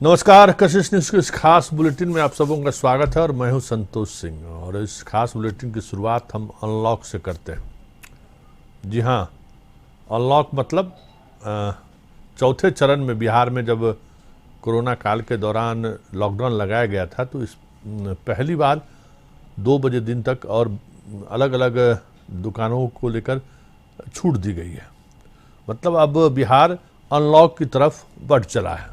नमस्कार, कशिश न्यूज के इस खास बुलेटिन में आप सबों का स्वागत है और मैं हूं संतोष सिंह। और इस खास बुलेटिन की शुरुआत हम अनलॉक से करते हैं। जी हां, अनलॉक मतलब चौथे चरण में बिहार में जब कोरोना काल के दौरान लॉकडाउन लगाया गया था तो इस पहली बार 2 बजे दिन तक और अलग अलग दुकानों को लेकर छूट दी गई है। मतलब अब बिहार अनलॉक की तरफ बढ़ चला है।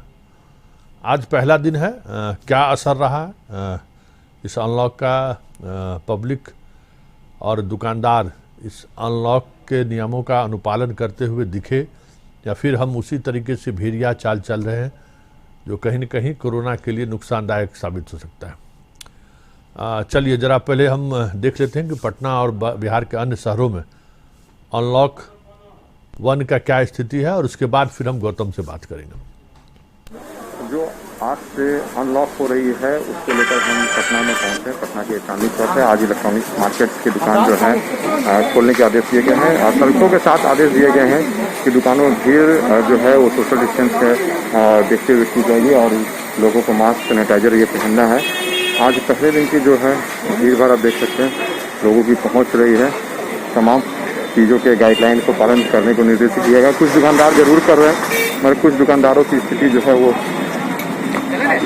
आज पहला दिन है। क्या असर रहा है इस अनलॉक का? पब्लिक और दुकानदार इस अनलॉक के नियमों का अनुपालन करते हुए दिखे या फिर हम उसी तरीके से भेड़िया चाल चल रहे हैं जो कहीं न कहीं कोरोना के लिए नुकसानदायक साबित हो सकता है। चलिए जरा पहले हम देख लेते हैं कि पटना और बिहार के अन्य शहरों में अनलॉक 1 का क्या स्थिति है और उसके बाद फिर हम गौतम से बात करेंगे। जो आज से अनलॉक हो रही है उसको लेकर हम पटना में पहुंचे। पटना के चांदनी चौक है। आज इलेक्ट्रॉनिक्स मार्केट की दुकान जो है खोलने के आदेश दिए गए हैं। शर्तों के साथ आदेश दिए गए हैं कि दुकानों में भीड़ जो है वो सोशल डिस्टेंस है देखते हुए की जाएगी और लोगों को मास्क सैनिटाइजर ये पहनना है। आज पहले दिन की जो है भीड़ भाड़ आप देख सकते हैं, लोगों की पहुँच रही है। तमाम चीज़ों के गाइडलाइन को पालन करने को निर्देशित किया गया। कुछ दुकानदार जरूर कर रहे हैं मगर कुछ दुकानदारों की स्थिति जो है वो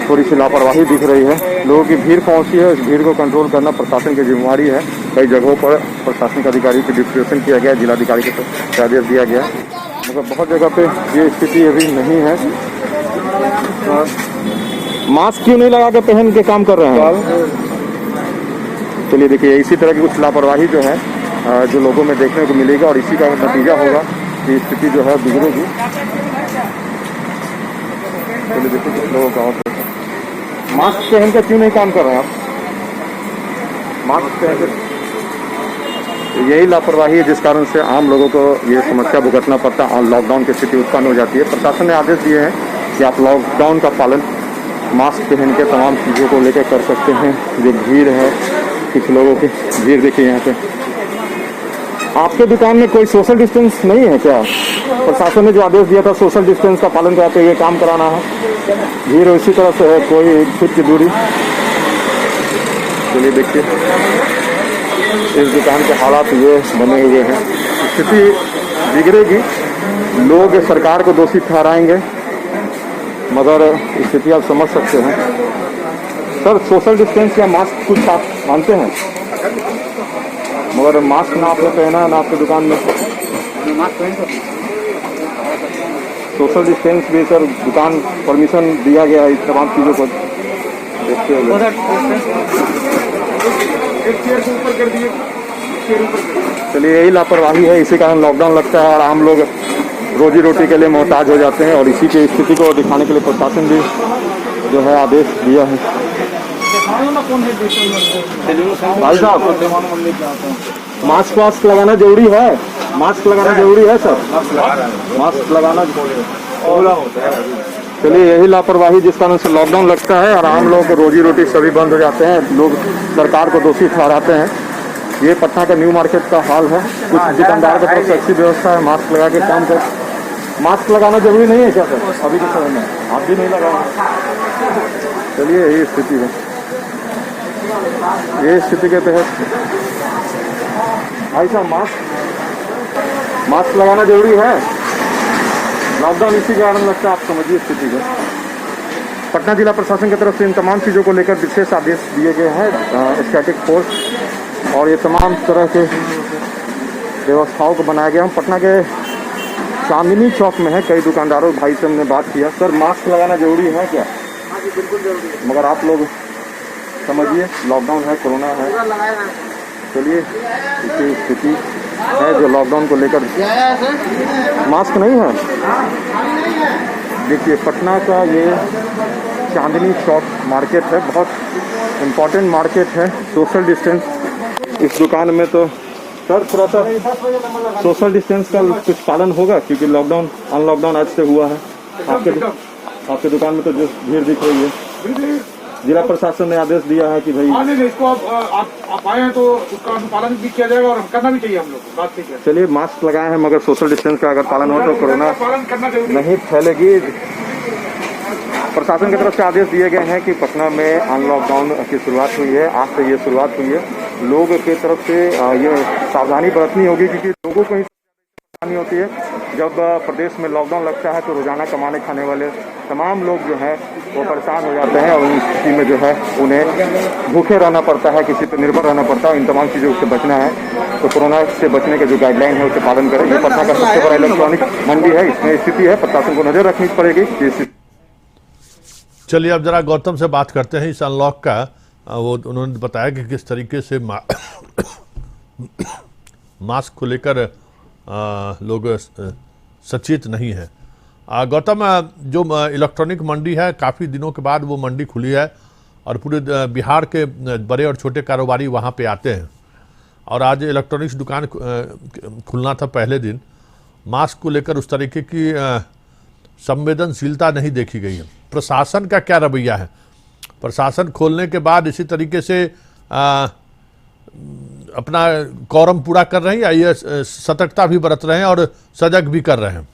थोड़ी सी लापरवाही दिख रही है। लोगों की भीड़ पहुंची है, इस भीड़ को कंट्रोल करना प्रशासन की जिम्मेवारी है। कई जगहों पर प्रशासनिक अधिकारी को डिप्यूटेशन किया गया, जिलाधिकारी को आदेश दिया गया, मगर बहुत जगह पे ये स्थिति अभी नहीं है। मास्क क्यों नहीं लगा के पहन के काम कर रहे हैं? चलिए देखिए, इसी तरह की कुछ लापरवाही जो है जो लोगों में देखने को मिलेगा और इसी का नतीजा होगा कि स्थिति जो है बिगड़ेगी। चलिए देखिए कुछ लोगों का मास्क पहन कर क्यों नहीं काम कर रहे हैं आप? मास्क पहन कर यही लापरवाही है जिस कारण से आम लोगों को ये समस्या भुगतना पड़ता है और लॉकडाउन की स्थिति उत्पन्न हो जाती है। प्रशासन ने आदेश दिए हैं कि आप लॉकडाउन का पालन मास्क पहन के तमाम चीज़ों को लेकर कर सकते हैं। जो भीड़ है, कुछ लोगों की भीड़ देखिए यहाँ पे। आपके दुकान में कोई सोशल डिस्टेंस नहीं है क्या? प्रशासन ने जो आदेश दिया था सोशल डिस्टेंस का पालन करते हुए काम कराना है। भीड़ इसी तरह से है, कोई 1 फीट की दूरी। चलिए देखिए इस दुकान के हालात ये बने हुए हैं। स्थिति बिगड़ेगी, लोग सरकार को दोषी ठहराएंगे मगर स्थिति आप समझ सकते हैं। सर, सोशल डिस्टेंस या मास्क कुछ आप मानते हैं? मगर मास्क ना आपने पहना है ना आपकी दुकान में मास्क पहन। सोशल डिस्टेंस भी सर दुकान परमिशन दिया गया है इस तमाम चीज़ों को देखते हुए। चलिए यही लापरवाही है, इसी कारण लॉकडाउन लगता है और आम लोग रोजी रोटी के लिए मोहताज हो जाते हैं और इसी की स्थिति को दिखाने के लिए प्रशासन भी जो है आदेश दिया है। भाई साहब, मास्क लगाना जरूरी है? मास्क लगाना जरूरी है सर? मास्क लगाना चलिए यही लापरवाही जिस कारण से लॉकडाउन लगता है और आम लोगों को रोजी रोटी सभी बंद हो जाते हैं। लोग सरकार को दोषी ठहराते हैं। ये पटना का न्यू मार्केट का हाल है। कुछ दुकानदार की तरफ से अच्छी व्यवस्था है, मास्क लगा के काम कर। मास्क लगाना जरूरी नहीं है क्या सर अभी के समय में? आप भी नहीं लगाओ। चलिए यही स्थिति है। ये स्थिति के तहत भाई साहब मास्क लगाना जरूरी है। लॉकडाउन इसी कारण लगता है, आप समझिए स्थिति को। पटना जिला प्रशासन की तरफ से इन तमाम चीज़ों को लेकर विशेष आदेश दिए गए हैं। स्टैटिक फोर्स और ये तमाम तरह के व्यवस्थाओं को बनाया गया। हम पटना के चांदनी चौक में है। कई दुकानदारों भाई से हमने बात किया, सर मास्क लगाना जरूरी है क्या? बिल्कुल जरूरी है, मगर आप लोग समझिए लॉकडाउन है, कोरोना है। चलिए इसी स्थिति है जो लॉकडाउन को लेकर मास्क नहीं है। देखिए पटना का ये चांदनी चौक मार्केट है, बहुत इम्पोर्टेंट मार्केट है। सोशल डिस्टेंस इस दुकान में तो सर थोड़ा सा सोशल डिस्टेंस का कुछ पालन होगा क्योंकि लॉकडाउन अनलॉकडाउन आज से हुआ है। आपके दुकान में तो जो भीड़ दिख रही है, जिला प्रशासन ने आदेश दिया है कि भाई इसको आप आए हैं तो उसका अनुपालन भी किया जाएगा और करना भी चाहिए हम लोग। बात ठीक है। चलिए मास्क लगाए हैं मगर सोशल डिस्टेंस का अगर पालन हो तो कोरोना पालन करना जरूरी नहीं फैलेगी। प्रशासन की तरफ से आदेश दिए गए हैं कि पटना में अनलॉकडाउन की शुरुआत हुई है। आज से ये शुरुआत हुई है। लोगों की तरफ से ये सावधानी बरतनी होगी, क्योंकि लोगों को ही परेशानी होती है। जब प्रदेश में लॉकडाउन लगता है तो रोजाना कमाने खाने वाले तमाम लोग जो है वो परेशान हो जाते हैं, और उस स्थिति में जो है उन्हें भूखे रहना पड़ता है, किसी पर निर्भर रहना पड़ता है। इन तमाम चीज़ों से बचना है तो कोरोना से बचने के जो गाइडलाइन है उसे पालन करें। ये पटना का सबसे बड़ा इलेक्ट्रॉनिक मंडी है, इसमें स्थिति है, प्रशासन को नजर रखनी पड़ेगी कि स्थिति। चलिए अब जरा गौतम से बात करते हैं इस अनलॉक का। वो उन्होंने बताया कि किस तरीके से मास्क को लेकर लोग सचेत नहीं है। गौतम, जो इलेक्ट्रॉनिक मंडी है, काफ़ी दिनों के बाद वो मंडी खुली है और पूरे बिहार के बड़े और छोटे कारोबारी वहाँ पे आते हैं, और आज इलेक्ट्रॉनिक्स दुकान खुलना था पहले दिन। मास्क को लेकर उस तरीके की संवेदनशीलता नहीं देखी गई है। प्रशासन का क्या रवैया है? प्रशासन खोलने के बाद इसी तरीके से अपना कौरम पूरा कर रहे हैं, या ये सतर्कता भी बरत रहे हैं और सजग भी कर रहे हैं?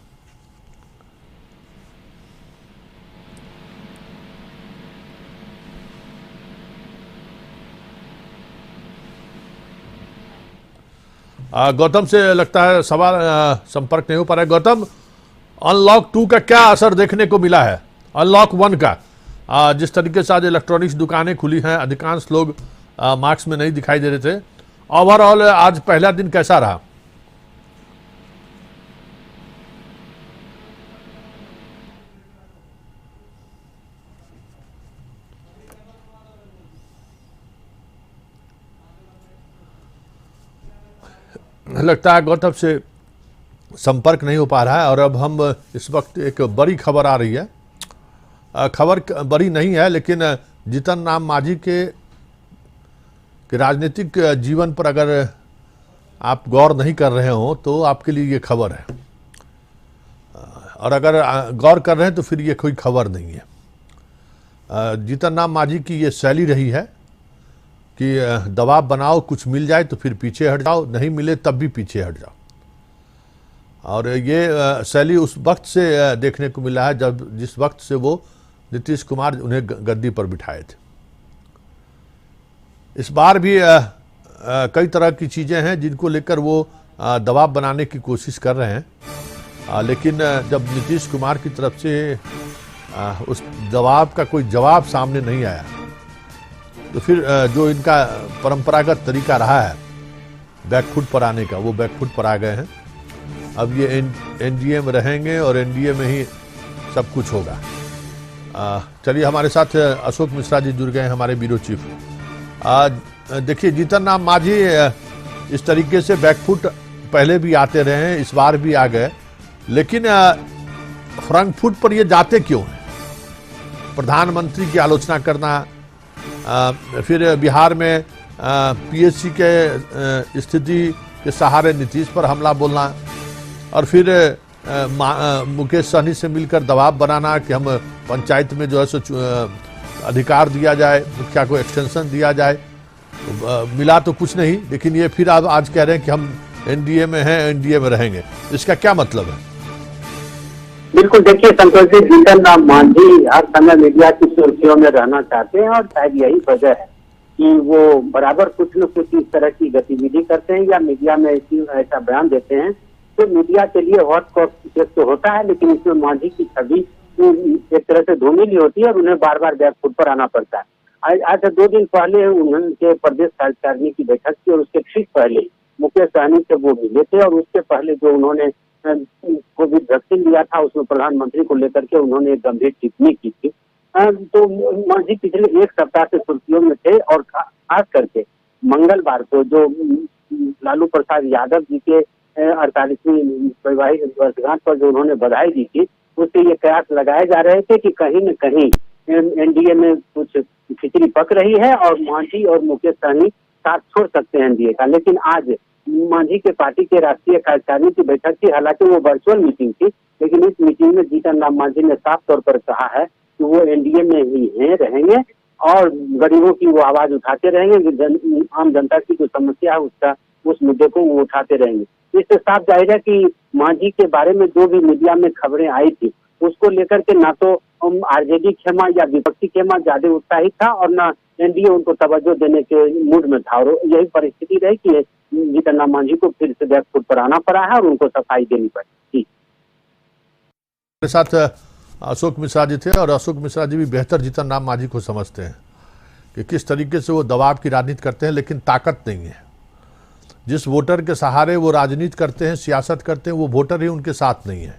गौतम से लगता है सवाल संपर्क नहीं हो पा रहा है। गौतम, अनलॉक 2 का क्या असर देखने को मिला है अनलॉक 1 का? जिस तरीके से आज इलेक्ट्रॉनिक्स दुकानें खुली हैं, अधिकांश लोग मास्क में नहीं दिखाई दे रहे थे। ओवरऑल आज पहला दिन कैसा रहा? लगता है गौतम से संपर्क नहीं हो पा रहा है, और अब हम इस वक्त एक बड़ी खबर आ रही है। खबर बड़ी नहीं है, लेकिन जीतन राम मांझी के राजनीतिक जीवन पर अगर आप गौर नहीं कर रहे हो तो आपके लिए ये खबर है, और अगर गौर कर रहे हैं तो फिर ये कोई खबर नहीं है। जीतन राम मांझी की ये शैली रही है कि दबाव बनाओ, कुछ मिल जाए तो फिर पीछे हट जाओ, नहीं मिले तब भी पीछे हट जाओ। और ये शैली उस वक्त से देखने को मिला है जिस वक्त से वो नीतीश कुमार उन्हें गद्दी पर बिठाए थे। इस बार भी कई तरह की चीज़ें हैं जिनको लेकर वो दबाव बनाने की कोशिश कर रहे हैं, लेकिन जब नीतीश कुमार की तरफ से उस दबाव का कोई जवाब सामने नहीं आया, तो फिर जो इनका परंपरागत तरीका रहा है बैकफुट पर आने का, वो बैकफुट पर आ गए हैं। अब ये एनडीए में रहेंगे और एनडीए में ही सब कुछ होगा। चलिए, हमारे साथ अशोक मिश्रा जी जुड़ गए हैं, हमारे ब्यूरो चीफ। देखिए, जीतन राम मांझी इस तरीके से बैकफुट पहले भी आते रहे हैं, इस बार भी आ गए, लेकिन फ्रंट फुट पर ये जाते क्यों हैं? प्रधानमंत्री की आलोचना करना, फिर बिहार में पीएससी के स्थिति के सहारे नीतीश पर हमला बोलना, और फिर मुकेश सहनी से मिलकर दबाव बनाना कि हम पंचायत में जो है सो अधिकार दिया जाए, मुखिया को एक्सटेंशन दिया जाए। मिला तो कुछ नहीं, लेकिन ये फिर आप आज कह रहे हैं कि हम एनडीए में हैं, एनडीए में रहेंगे। इसका क्या मतलब है? बिल्कुल, देखिए संतोष जी, जीतन राम मांझी हर समय मीडिया की सुर्खियों में रहना चाहते हैं, और शायद यही वजह है कि वो बराबर कुछ न कुछ इस तरह की गतिविधि करते हैं या मीडिया में ऐसा बयान देते हैं। तो मीडिया के लिए हॉट केस तो होता है, लेकिन इसमें मांझी की छवि एक तरह से धूमिल होती है और उन्हें बार बार बैकफुट पर आना पड़ता है। आज से 2 दिन पहले उन्होंने प्रदेश कार्यकारिणी की बैठक की, और उसके ठीक पहले मुकेश सहनी से वो मिले थे, और उसके पहले जो उन्होंने कोविड वैक्सीन लिया था उसमें प्रधानमंत्री को लेकर के उन्होंने एक गंभीर टिप्पणी की थी। तो मांझी पिछले 1 सप्ताह से सुर्खियों में थे, और खास करके मंगलवार को जो लालू प्रसाद यादव जी के 48वीं वैवाहिक वर्षगांठ पर जो उन्होंने बधाई दी थी, उससे ये कयास लगाए जा रहे थे कि कहीं न कहीं एनडीए में कुछ खिचड़ी पक रही है और मांझी और मुकेश सहनी साथ छोड़ सकते हैं एनडीए का। लेकिन आज मांझी के पार्टी के राष्ट्रीय कार्यकारिणी की बैठक थी, हालांकि वो वर्चुअल मीटिंग थी, लेकिन इस मीटिंग में जीतन राम मांझी ने साफ तौर पर कहा है कि वो एनडीए में ही हैं, रहेंगे, और गरीबों की वो आवाज उठाते रहेंगे, आम जनता की जो समस्या है उस मुद्दे को वो उठाते रहेंगे। इससे साफ जाहिर है कि मांझी के बारे में जो भी मीडिया में खबरें आई थी उसको लेकर के ना तो आरजेडी खेमा या विपक्षी खेमा ज्यादा उत्साहित था और न एनडीए उनको तवज्जो देने के मूड में था। और यही परिस्थिति रही कि जीतन राम मांझी को फिर से बैकफुट पर आना पड़ा है और उनको सफाई देनी पड़ी। जी, मेरे साथ अशोक मिश्रा जी थे और अशोक मिश्रा जी भी बेहतर जीतन राम मांझी को समझते हैं कि किस तरीके से वो दबाव की राजनीति करते हैं, लेकिन ताकत नहीं है। जिस वोटर के सहारे वो राजनीति करते हैं, सियासत करते हैं, वो वोटर ही उनके साथ नहीं है।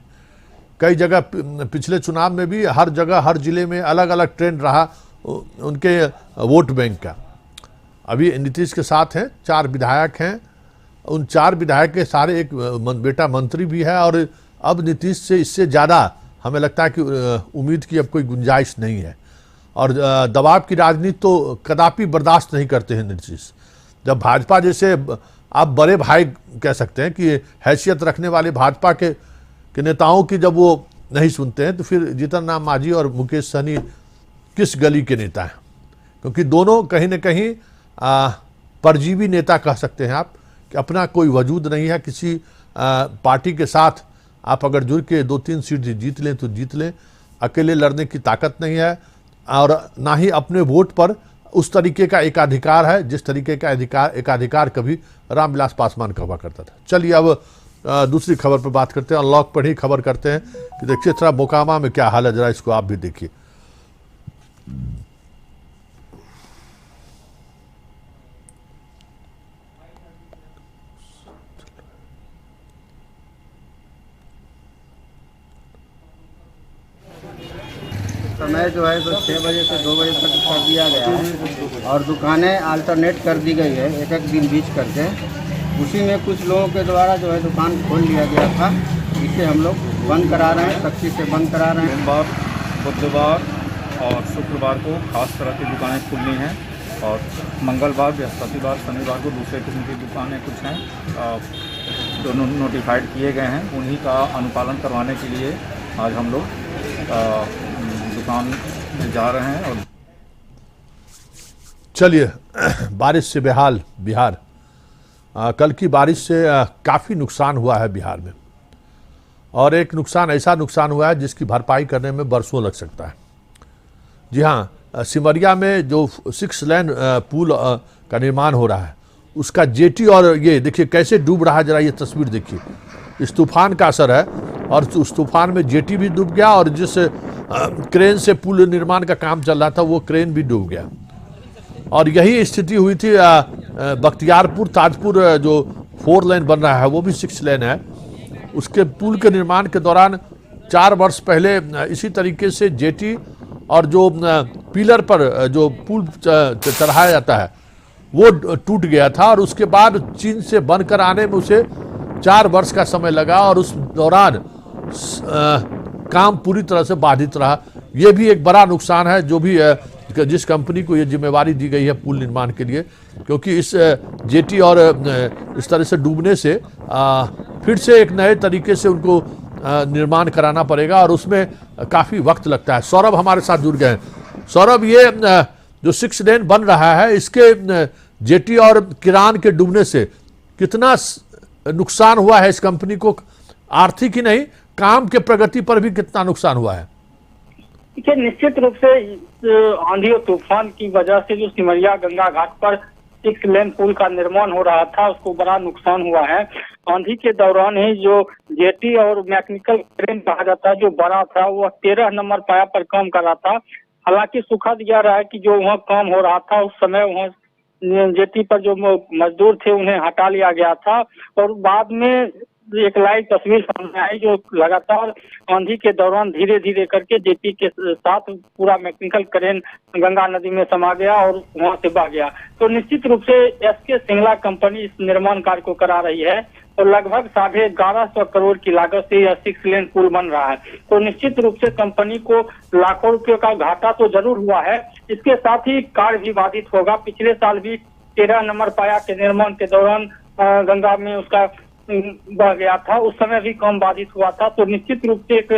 कई जगह पिछले चुनाव में भी हर जगह हर जिले में अलग अलग ट्रेंड रहा उनके वोट बैंक का। अभी नीतीश के साथ हैं, 4 विधायक हैं, उन 4 विधायक के सारे एक बेटा मंत्री भी है और अब नीतीश से इससे ज़्यादा हमें लगता है कि उम्मीद की अब कोई गुंजाइश नहीं है। और दबाव की राजनीति तो कदापि बर्दाश्त नहीं करते हैं नीतीश। जब भाजपा जैसे आप बड़े भाई कह सकते हैं कि हैसियत रखने वाले भाजपा के नेताओं की जब वो नहीं सुनते हैं तो फिर जीतन राम मांझी और मुकेश सहनी किस गली के नेता हैं? क्योंकि दोनों कहीं न कहीं परजीवी नेता कह सकते हैं आप, कि अपना कोई वजूद नहीं है। किसी पार्टी के साथ आप अगर जुड़ के 2-3 सीट जीत लें तो जीत लें, अकेले लड़ने की ताकत नहीं है और ना ही अपने वोट पर उस तरीके का एकाधिकार है जिस तरीके का एकाधिकार कभी रामविलास पासवान का हुआ करता था। चलिए अब दूसरी खबर पर बात करते हैं। अनलॉक पर ही खबर करते हैं कि देखिए थोड़ा मोकामा में क्या हाल है, जरा इसको आप भी देखिए। समय जो है तो 6 बजे से 2 बजे तक कर दिया गया है और दुकानें अल्टरनेट कर दी गई है एक दिन बीच करके। उसी में कुछ लोगों के द्वारा जो है दुकान खोल लिया गया था, इसे हम लोग बंद करा रहे हैं, सख्ती से बंद करा रहे हैं। सोमवार, बुधवार और शुक्रवार को खास तरह की दुकानें खुलनी हैं और मंगलवार, बृहस्पतिवार, शनिवार को दूसरे किस्म की दुकानें कुछ हैं जो नोटिफाइड किए गए हैं, उन्हीं का अनुपालन करवाने के लिए आज हम लोग दुकान में जा रहे हैं। और चलिए बारिश से बेहाल बिहार। कल की बारिश से काफ़ी नुकसान हुआ है बिहार में और एक ऐसा नुकसान हुआ है जिसकी भरपाई करने में बरसों लग सकता है। जी हाँ, सिमरिया में जो 6 लेन पुल का निर्माण हो रहा है उसका जेटी और ये देखिए कैसे डूब रहा है, जरा ये तस्वीर देखिए। इस तूफान का असर है और उस तूफान में जेटी भी डूब गया और जिस क्रेन से पुल निर्माण का काम चल रहा था वो क्रेन भी डूब गया। और यही स्थिति हुई थी बख्तियारपुर ताजपुर जो 4 लेन बन रहा है वो भी 6 लेन है। उसके पुल के निर्माण के दौरान 4 वर्ष पहले इसी तरीके से जेटी और जो पिलर पर जो पुल चढ़ाया जाता है वो टूट गया था और उसके बाद चीन से बनकर आने में उसे 4 वर्ष का समय लगा और उस दौरान काम पूरी तरह से बाधित रहा। ये भी एक बड़ा नुकसान है जो भी जिस कंपनी को ये जिम्मेवारी दी गई है पुल निर्माण के लिए, क्योंकि इस जेटी और इस तरह से डूबने से फिर से एक नए तरीके से उनको निर्माण कराना पड़ेगा और उसमें काफ़ी वक्त लगता है। सौरभ हमारे साथ जुड़ गए हैं। सौरभ, ये जो 6 लेन बन रहा है इसके जेटी और किरान के डूबने से कितना नुकसान हुआ है इस कंपनी को, आर्थिक ही नहीं काम के प्रगति पर भी कितना नुकसान हुआ है? देखिए, निश्चित रूप से आंधी और तूफान की वजह से जो सिमरिया गंगा घाट पर 6 लेन पुल का निर्माण हो रहा था उसको बड़ा नुकसान हुआ है। आंधी के दौरान ही जो जेटी और मैकेनिकल क्रेन कहा जाता है जो बड़ा था वो 13 नंबर पाया पर काम कर रहा था। हालांकि सुखद यह रहा है कि जो वहाँ काम हो रहा था उस समय वहाँ जेटी पर जो मजदूर थे उन्हें हटा लिया गया था और बाद में एक लाइव तस्वीर सामने आई जो लगातार आंधी के दौरान धीरे धीरे करके जेटी के साथ पूरा मैकेनिकल क्रेन गंगा नदी में समा गया और वहां से बह गया। तो निश्चित रूप से एसके सिंगला कंपनी इस निर्माण कार्य को करा रही है और लगभग 1150 करोड़ की लागत से यह 6 लेन पुल बन रहा है। तो निश्चित रूप से कंपनी को लाखों रुपये का घाटा तो जरूर हुआ है, इसके साथ ही कार्य भी बाधित होगा। पिछले साल भी 13 नंबर पाया के निर्माण के दौरान गंगा में उसका बह गया था, उस समय भी काम बाधित हुआ था। तो निश्चित रूप से एक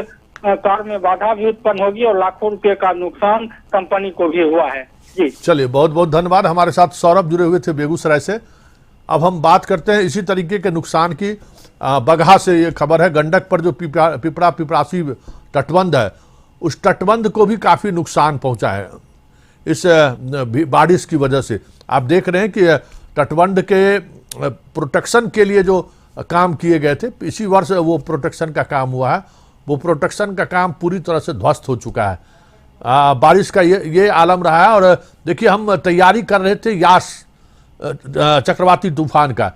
कार्य में बाधा भी उत्पन्न होगी और लाखों रुपए का नुकसान कंपनी को भी हुआ है। जी चलिए, बहुत बहुत धन्यवाद। हमारे साथ सौरभ जुड़े हुए थे बेगूसराय से। अब हम बात करते हैं इसी तरीके के नुकसान की। बगहा से ये खबर है, गंडक पर जो पिपरा पिपरासी तटबंध है उस तटबंध को भी काफ़ी नुकसान पहुंचा है इस बारिश की वजह से। आप देख रहे हैं कि तटबंध के प्रोटेक्शन के लिए जो काम किए गए थे, इसी वर्ष वो प्रोटेक्शन का काम हुआ है, वो प्रोटेक्शन का काम पूरी तरह से ध्वस्त हो चुका है। बारिश का ये आलम रहा है। और देखिए, हम तैयारी कर रहे थे यास चक्रवाती तूफान का,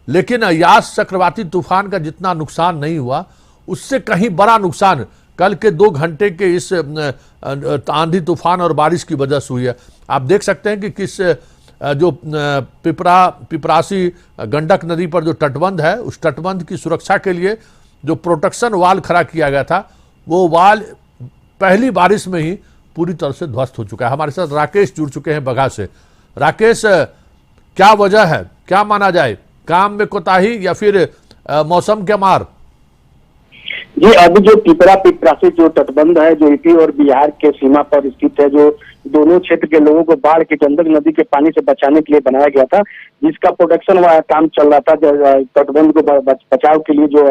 लेकिन यास चक्रवाती तूफान का जितना नुकसान नहीं हुआ, उससे कहीं बड़ा नुकसान कल के 2 घंटे के इस आंधी तूफान और बारिश की वजह से हुई है। आप देख सकते हैं कि किस जो पिपरासी गंडक नदी पर जो तटबंध है, उस तटबंध की सुरक्षा के लिए जो प्रोटेक्शन वाल खड़ा किया गया था, वो वाल पहली बारिश में ही पूरी तरह से ध्वस्त हो चुका है। हमारे साथ राकेश जुड़ चुके हैं बगहा से। राकेश, क्या वजह है, क्या माना जाए, काम में कोताही या फिर मौसम के मार? जी, अभी जो पिपरासी जो तटबंध है, जो यूपी और बिहार के सीमा पर स्थित है, जो दोनों क्षेत्र के लोगों को बाढ़ के गंडक नदी के पानी से बचाने के लिए बनाया गया था, जिसका प्रोटेक्शन काम चल रहा था, तटबंध को बचाव के लिए जो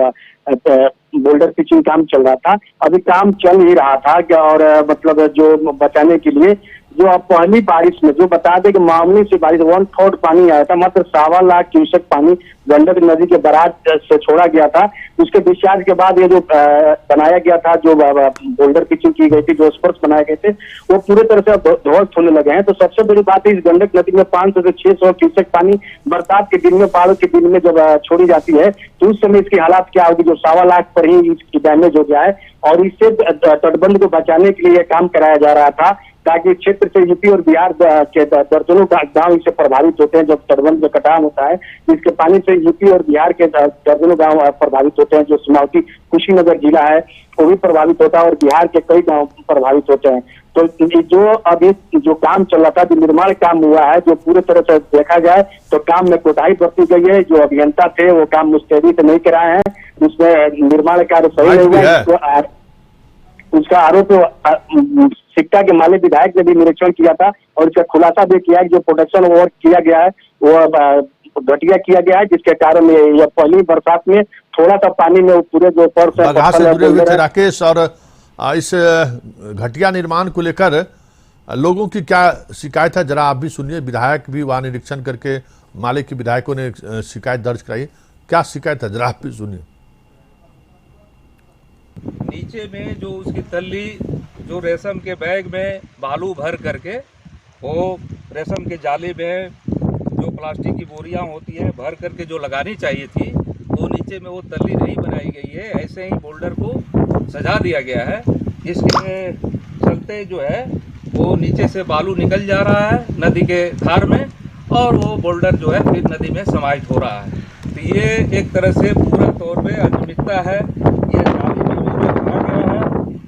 बोल्डर पिचिंग काम चल रहा था, अभी काम चल ही रहा था। और मतलब जो बचाने के लिए जो अब पहली बारिश में जो बता दें कि मामूली सी बारिश 1/4 पानी आया था, मात्र 1.25 लाख क्यूसेक पानी गंडक नदी के बराज से छोड़ा गया था। उसके डिस्चार्ज के बाद ये जो बनाया गया था, जो बोल्डर पिचिंग की गई थी, जो स्पर्श बनाए गए थे, वो पूरे तरह से ध्वस्त होने लगे हैं। तो सबसे बड़ी बात है, इस गंडक नदी में 500 से 600 क्यूसेक पानी बरसात के दिन में, बाढ़ के दिन में जब छोड़ी जाती है, तो उस समय इसकी हालात क्या होगी, जो 1.25 लाख पर ही इसकी डैमेज हो गया है। और इससे तटबंध को बचाने के लिए यह काम कराया जा रहा था, ताकि क्षेत्र से यूपी और बिहार के दर्जनों गांव इससे प्रभावित होते हैं। जब तटबंध में कटाव होता है, इसके पानी से यूपी और बिहार के दर्जनों गांव प्रभावित होते हैं। जो सीमावर्ती कुशीनगर जिला है, वो भी प्रभावित होता है, और बिहार के कई गांव प्रभावित होते हैं। तो जो अभी जो काम चल रहा था, जो निर्माण काम हुआ है, जो पूरे तरह से देखा जाए तो काम में कोताही बरती गई है। जो अभियंता थे, वो काम मुस्तैदी से नहीं कराए हैं, उसमें निर्माण कार्य सही नहीं हुआ। उसका आरोप सिक्टा के माले विधायक ने भी निरीक्षण किया था, और इसका खुलासा भी किया कि जो प्रोटेक्शन वर्क किया गया है, वो घटिया किया गया है, जिसके कारण ये पहली बरसात में थोड़ा सा पानी में पूरे जो बगहा से जुड़े हुए थे राकेश। और इस घटिया निर्माण को लेकर लोगों की क्या शिकायत है, जरा आप भी सुनिए। विधायक भी वहाँ निरीक्षण करके माले के विधायकों ने शिकायत दर्ज कराई, क्या शिकायत है, जरा आप भी सुनिए। नीचे में जो उसकी तल्ली, जो रेशम के बैग में बालू भर करके, वो रेशम के जाले में जो प्लास्टिक की बोरियां होती हैं भर करके जो लगानी चाहिए थी, वो नीचे में वो तल्ली नहीं बनाई गई है। ऐसे ही बोल्डर को सजा दिया गया है, जिसके चलते जो है वो नीचे से बालू निकल जा रहा है नदी के धार में, और वो बोल्डर जो है फिर नदी में समाहित हो रहा है। तो ये एक तरह से पूरा तौर पे अनियमितता है। ये जाली में जो रखा गया है,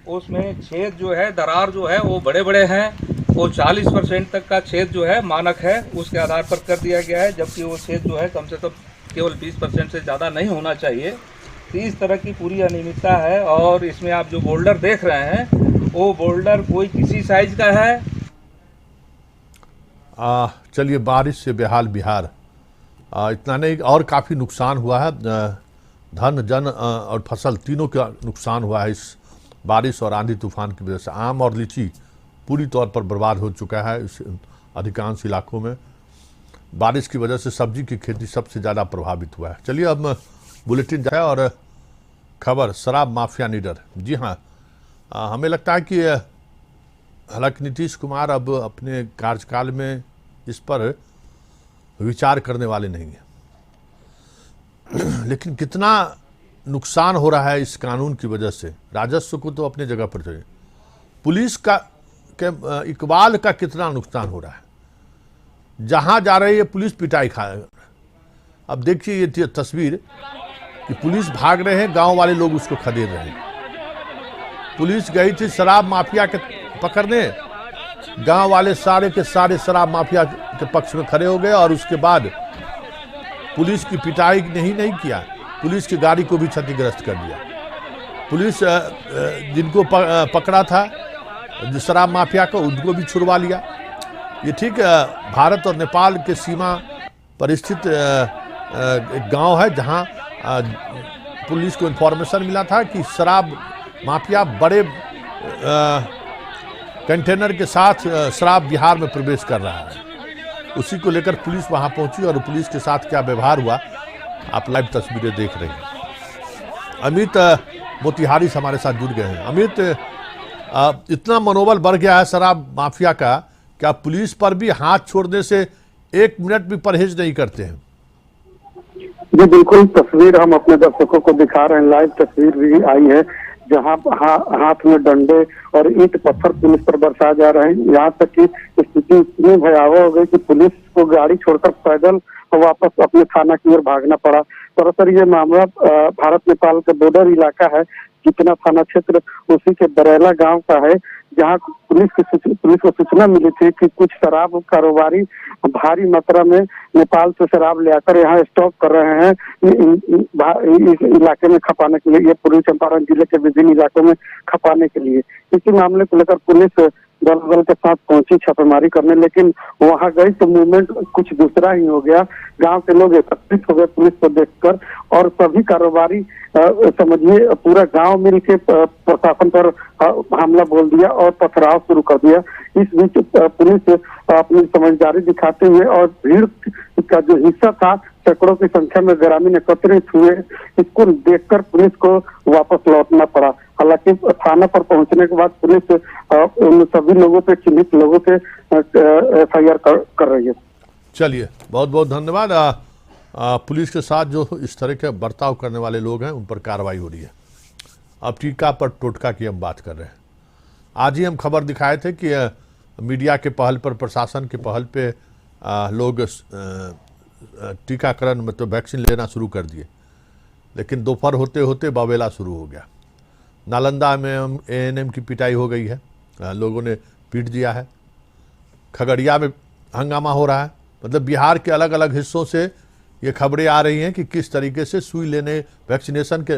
उसमें छेद जो है, दरार जो है वो बड़े बड़े हैं। वो 40% तक का छेद जो है मानक है, उसके आधार पर कर दिया गया है, जबकि वो छेद जो है कम से कम केवल 20% से ज़्यादा नहीं होना चाहिए। तो इस तरह की पूरी अनियमितता है। और इसमें आप जो बोल्डर देख रहे हैं, वो बोल्डर कोई किसी साइज का है। चलिए, बारिश से बेहाल बिहार, इतना नहीं और काफ़ी नुकसान हुआ है। धन जन और फसल तीनों का नुकसान हुआ है इस बारिश और आंधी तूफान की वजह से। आम और लीची पूरी तौर पर बर्बाद हो चुका है इस अधिकांश इलाकों में। बारिश की वजह से सब्जी की खेती सबसे ज़्यादा प्रभावित हुआ है। चलिए, अब बुलेटिन जाए और खबर शराब माफिया निडर। जी हाँ, हमें लगता है कि हालांकि नीतीश कुमार अब अपने कार्यकाल में इस पर विचार करने वाले नहीं हैं, लेकिन कितना नुकसान हो रहा है इस कानून की वजह से। राजस्व को तो अपनी जगह पर चाहिए, पुलिस का इकबाल का कितना नुकसान हो रहा है। जहां जा रही है पुलिस पिटाई खाएगा। अब देखिए ये तस्वीर कि पुलिस भाग रहे हैं, गांव वाले लोग उसको खदेड़ रहे हैं। पुलिस गई थी शराब माफिया के पकड़ने, गांव वाले सारे के सारे शराब माफिया के पक्ष में खड़े हो गए, और उसके बाद पुलिस की पिटाई नहीं किया, पुलिस की गाड़ी को भी क्षतिग्रस्त कर दिया। पुलिस जिनको पकड़ा था शराब माफिया को, उनको भी छुड़वा लिया। ये ठीक भारत और नेपाल के सीमा पर स्थित एक गांव है, जहां पुलिस को इन्फॉर्मेशन मिला था कि शराब माफिया बड़े कंटेनर के साथ शराब बिहार में प्रवेश कर रहा है। उसी को लेकर पुलिस वहां पहुंची और पुलिस के साथ क्या व्यवहार हुआ आप लाइव तस्वीरें देख रहे हैं। अमित मोतिहारी से हमारे साथ जुड़ गए हैं। अमित, इतना मनोबल बढ़ गया है शराब माफिया का, क्या पुलिस पर भी हाथ छोड़ने से 1 मिनट भी परहेज नहीं करते हैं? जी बिल्कुल, तस्वीर हम अपने दर्शकों को दिखा रहे हैं, लाइव तस्वीर भी आई है जहां हाथ में डंडे और ईंट पत्थर पुलिस पर बरसाए जा रहे हैं। यहाँ तक कि स्थिति इतनी भयावह हो गई कि पुलिस को गाड़ी छोड़कर पैदल वापस अपने थाना की ओर भागना पड़ा। दरअसल ये मामला भारत नेपाल का बॉर्डर इलाका है, कितना थाना क्षेत्र उसी के बरेला गांव का है, जहां पुलिस को सूचना मिली थी कि कुछ शराब कारोबारी भारी मात्रा में नेपाल से शराब ले आकर यहाँ स्टॉक कर रहे हैं इस इलाके में खपाने के लिए, ये पूर्वी चंपारण जिले के विभिन्न इलाकों में खपाने के लिए। इसी मामले को लेकर पुलिस दल के साथ पहुंची छापेमारी करने, लेकिन वहां गई तो मूवमेंट कुछ दूसरा ही हो गया। गांव के लोग एकत्रित हो गए पुलिस को देखकर और सभी कारोबारी समझिए पूरा गांव मिलके प्रशासन पर हमला बोल दिया और पथराव शुरू कर दिया। इस बीच पुलिस अपनी समझदारी दिखाते हुए और भीड़ का जो हिस्सा था सैकड़ों की संख्या में ग्रामीण एकत्रित हुए, इसको देखकर पुलिस को वापस लौटना पड़ा। हालांकि थाना पर पहुंचने के बाद पुलिस उन सभी लोगों पे, चिन्हित लोगों पे FIR कर रही है। चलिए, बहुत बहुत धन्यवाद। पुलिस के साथ जो इस तरह के बर्ताव करने वाले लोग हैं उन पर कार्रवाई हो रही है। अब टीका पर टोटका की हम बात कर रहे हैं। आज ही हम खबर दिखाए थे कि मीडिया के पहल पर, प्रशासन के पहल पे लोग टीकाकरण में तो वैक्सीन लेना शुरू कर दिए, लेकिन दोपहर होते होते बवेला शुरू हो गया। नालंदा में ANM की पिटाई हो गई है, लोगों ने पीट दिया है। खगड़िया में हंगामा हो रहा है। मतलब बिहार के अलग अलग हिस्सों से ये खबरें आ रही हैं कि किस तरीके से सुई लेने, वैक्सीनेशन के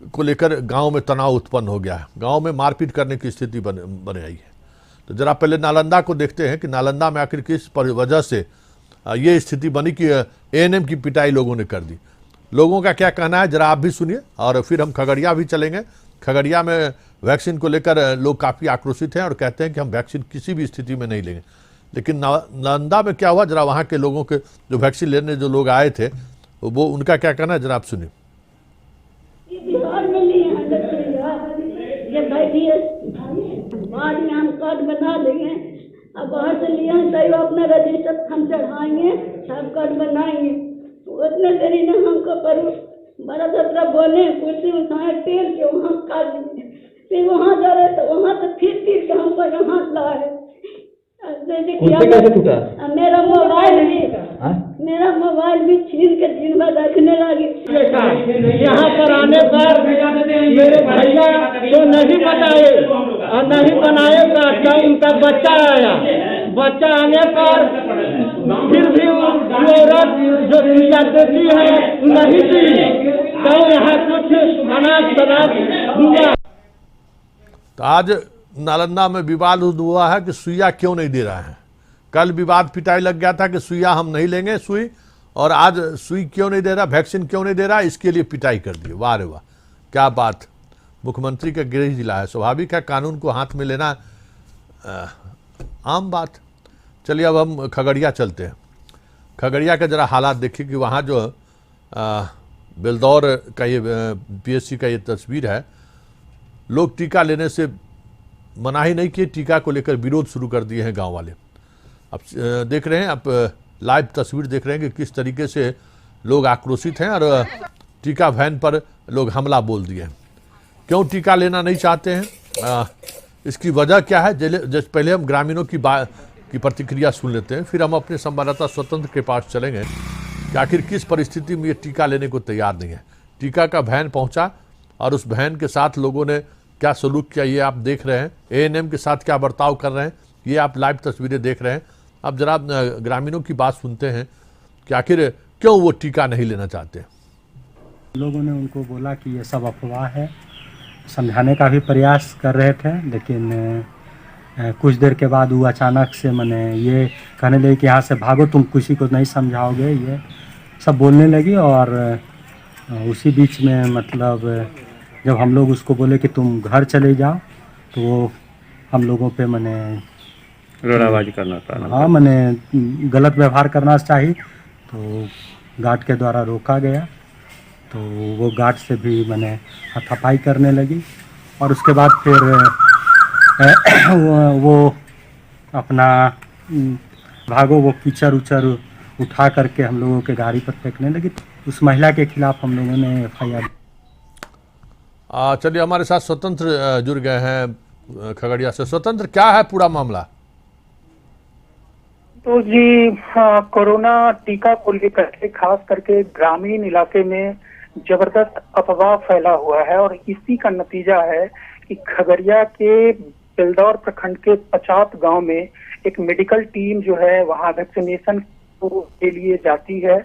को लेकर गांव में तनाव उत्पन्न हो गया है। गांव में मारपीट करने की स्थिति बन आई है। तो जरा पहले नालंदा को देखते हैं कि नालंदा में आखिर किस वजह से ये स्थिति बनी कि ANM की पिटाई लोगों ने कर दी। लोगों का क्या कहना है जरा आप भी सुनिए, और फिर हम खगड़िया भी चलेंगे। खगड़िया में वैक्सीन को लेकर लोग काफ़ी आक्रोशित हैं और कहते हैं कि हम वैक्सीन किसी भी स्थिति में नहीं लेंगे। लेकिन नालंदा में क्या हुआ, जरा वहाँ के लोगों के जो वैक्सीन लेने जो लोग आए थे वो उनका क्या कहना है जरा आप सुनिए। बिहार में लिए हैं ये बैठिए, बाद में हम कार्ड बना देंगे। अब बाहर से लिए हैं तो अपना रजिस्टर हम चढ़ाएंगे, सब कार्ड बनाएंगे। उतने देरी ने हमको करूँ बड़ा सत्र बोले, कुर्सी उठाए तेल के वहाँ काट दिए। फिर वहाँ जा रहे तो वहाँ से फिर तीर के हमको यहाँ लाए। कैसे टूटा? मेरा मोबाइल भी छीन के दिन भर रखने लगी। यहाँ पर आने पर मेरे भैया तो नहीं बताए और नहीं बनाएगा तो उनका बच्चा आया। बच्चा आने पर फिर भी औरत जो सुइया देती है नहीं दी, तो यहाँ कुछ अनाज हुआ। तो आज नालंदा में विवाद हुआ है कि सुइया क्यों नहीं दे रहा है। कल विवाद पिटाई लग गया था कि सुइया हम नहीं लेंगे सुई, और आज सुई क्यों नहीं दे रहा, वैक्सीन क्यों नहीं दे रहा, इसके लिए पिटाई कर दी। वाह रे वाह, क्या बात। मुख्यमंत्री का गृह जिला है, स्वाभाविक है कानून को हाथ में लेना आम बात। चलिए अब हम खगड़िया चलते हैं। खगड़िया का जरा हालात देखिए कि वहाँ जो बेलदौर का ये PSC का ये तस्वीर है। लोग टीका लेने से मनाही नहीं किए, टीका को लेकर विरोध शुरू कर दिए हैं गांव वाले। अब देख रहे हैं, आप लाइव तस्वीर देख रहे हैं कि किस तरीके से लोग आक्रोशित हैं और टीका वैन पर लोग हमला बोल दिए हैं। क्यों टीका लेना नहीं चाहते हैं, इसकी वजह क्या है, जैसे पहले हम ग्रामीणों की प्रतिक्रिया सुन लेते हैं, फिर हम अपने संवाददाता स्वतंत्र के पास चलेंगे कि आखिर किस परिस्थिति में ये टीका लेने को तैयार नहीं है। टीका का वैन पहुंचा और उस वैन के साथ लोगों ने क्या सलूक किया ये आप देख रहे हैं। ANM के साथ क्या बर्ताव कर रहे हैं ये आप लाइव तस्वीरें देख रहे हैं। अब जरा ग्रामीणों की बात सुनते हैं कि आखिर क्यों वो टीका नहीं लेना चाहते। लोगों ने उनको बोला कि ये सब अफवाह है, समझाने का भी प्रयास कर रहे थे, लेकिन कुछ देर के बाद वो अचानक से मैंने ये कहने लगी कि यहाँ से भागो, तुम किसी को नहीं समझाओगे, ये सब बोलने लगी। और उसी बीच में मतलब जब हम लोग उसको बोले कि तुम घर चले जाओ, तो वो हम लोगों पे मैंने रोड़ाबाजी करना था। हाँ मैंने गलत व्यवहार करना चाहिए, तो गार्ड के द्वारा रोका गया। तो वो गार्ड से भी मैंने हाथापाई करने लगी और उसके बाद फिर वो अपना भागो वो कीचड़ उचड़ उठा करके हम लोगों के गाड़ी पर फेंकने लगी। उस महिला के खिलाफ हम लोगों ने FIR। चलिए, हमारे साथ स्वतंत्र जुड़ गए हैं खगड़िया से। स्वतंत्र, क्या है पूरा मामला? तो जी कोरोना टीका को लेकर के खास करके ग्रामीण इलाके में जबरदस्त अफवाह फैला हुआ है और इसी का नतीजा है कि खगड़िया के बेलदौर प्रखंड के 50 गांव में एक मेडिकल टीम जो है वहां वैक्सीनेशन के लिए जाती है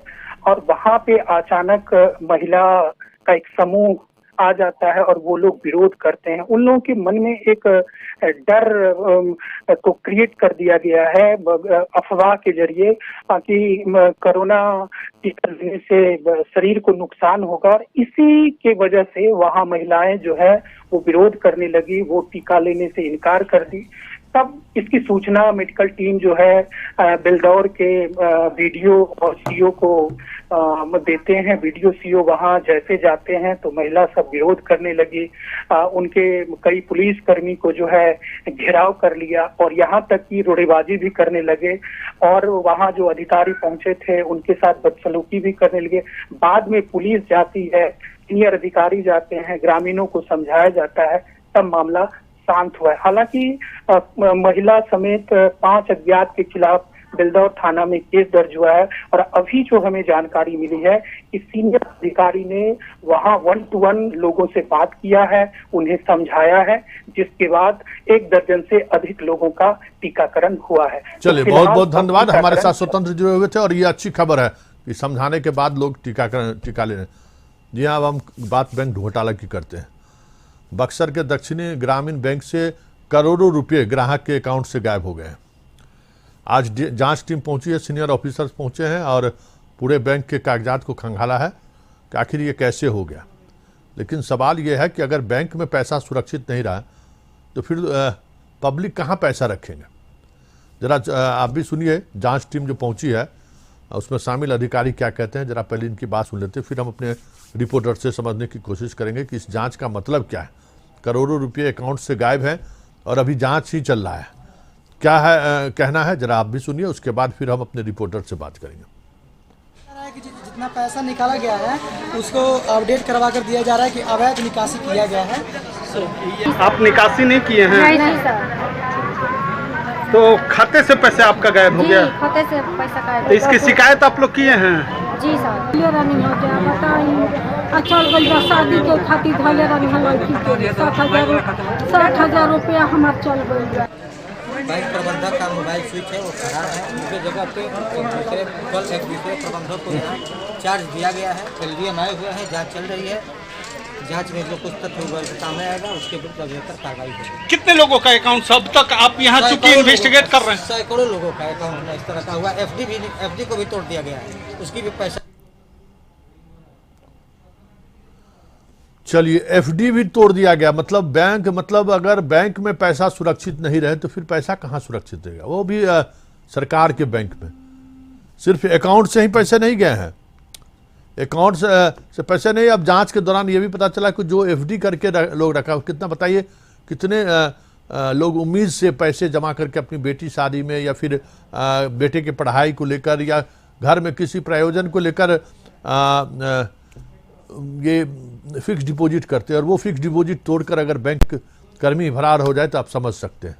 और वहां पे अचानक महिला का एक समूह आ जाता है और वो लोग विरोध करते हैं। उन लोगों के मन में एक डर को क्रिएट कर दिया गया है अफवाह के जरिए कि कोरोना टीका लेने से शरीर को नुकसान होगा और इसी के वजह से वहां महिलाएं जो है वो विरोध करने लगी, वो टीका लेने से इनकार कर दी। तब इसकी सूचना मेडिकल टीम जो है बेलदौर के वीडियो और सीओ को देते हैं। वीडियो सीओ वहां जैसे जाते हैं तो महिला सब विरोध करने लगी। उनके कई पुलिस कर्मी को जो है घेराव कर लिया और यहाँ तक कि रोड़ेबाजी भी करने लगे और वहां जो अधिकारी पहुंचे थे उनके साथ बदसलूकी भी करने लगे। बाद में पुलिस जाती है, सीनियर अधिकारी जाते हैं, ग्रामीणों को समझाया जाता है, तब मामला शांत हुआ है। हालांकि महिला समेत 5 अज्ञात के खिलाफ बेलदौर थाना में केस दर्ज हुआ है और अभी जो हमें जानकारी मिली है कि सीनियर अधिकारी ने वहां 1-to-1 लोगों से बात किया है, उन्हें समझाया है, जिसके बाद 1 दर्जन से अधिक लोगों का टीकाकरण हुआ है। चलिए, बहुत बहुत धन्यवाद। हमारे साथ स्वतंत्र जुड़े हुए थे और ये अच्छी खबर है कि समझाने के बाद लोग टीका ले रहे हैं। जी हाँ, अब हम बात बैंक घोटाला की करते हैं। बक्सर के दक्षिणी ग्रामीण बैंक से करोड़ों रुपए ग्राहक के अकाउंट से गायब हो गए हैं। आज जांच टीम पहुंची है, सीनियर ऑफिसर्स पहुंचे हैं और पूरे बैंक के कागजात को खंगाला है कि आखिर ये कैसे हो गया। लेकिन सवाल ये है कि अगर बैंक में पैसा सुरक्षित नहीं रहा तो फिर पब्लिक कहाँ पैसा रखेंगे। ज़रा आप भी सुनिए, जांच टीम जो पहुंची है उसमें शामिल अधिकारी क्या कहते हैं। ज़रा पहले इनकी बात सुन लेते हैं, फिर हम अपने रिपोर्टर से समझने की कोशिश करेंगे कि इस जांच का मतलब क्या है। करोड़ों रुपये अकाउंट से गायब हैं और अभी जांच ही चल रहा है। क्या है कहना है, जरा आप भी सुनिए, उसके बाद फिर हम अपने रिपोर्टर से बात करेंगे। जितना पैसा निकाला गया है उसको अपडेट करवा कर दिया जा रहा है कि अवैध निकासी किया गया है। आप निकासी नहीं किए हैं? नहीं सर। तो खाते से पैसे आपका गायब हो गया? खाते से पैसा गायब। तो इसकी शिकायत आप लोग किए हैं? जी सर। रनिंग हो गया, बताइए। चल गई शादी के खातिर धले रनिंग हो गई, 60,000 रुपया हमारे चल गई। बैंक प्रबंधक का मोबाइल स्विच है वो खराब है, उसके जगह पे एक दूसरे प्रबंधक को यहाँ चार्ज दिया गया है। LDM आए हुए हैं, जांच चल रही है। जांच में जो कुछ तथ्य सामने आएगा उसके विरुद्ध बेहतर कार्रवाई होगी। कितने लोगों का अकाउंट अब तक आप यहाँ चुकी इन्वेस्टिगेट कर रहे हैं? सैकड़ों लोगों का अकाउंट इस तरह का हुआ। FD को भी तोड़ दिया गया है, उसकी भी पैसा। चलिए, FD भी तोड़ दिया गया। मतलब अगर बैंक में पैसा सुरक्षित नहीं रहे तो फिर पैसा कहाँ सुरक्षित रहेगा, वो भी सरकार के बैंक में। सिर्फ अकाउंट से ही पैसे नहीं गए हैं, अकाउंट से पैसे नहीं। अब जांच के दौरान ये भी पता चला कि जो FD करके लोग रखा, कितना बताइए, कितने लोग उम्मीद से पैसे जमा करके अपनी बेटी शादी में या फिर बेटे की पढ़ाई को लेकर या घर में किसी प्रयोजन को लेकर ये फिक्स डिपॉजिट करते हैं और वो फिक्स डिपॉजिट तोड़कर अगर बैंक कर्मी फरार हो जाए तो आप समझ सकते हैं।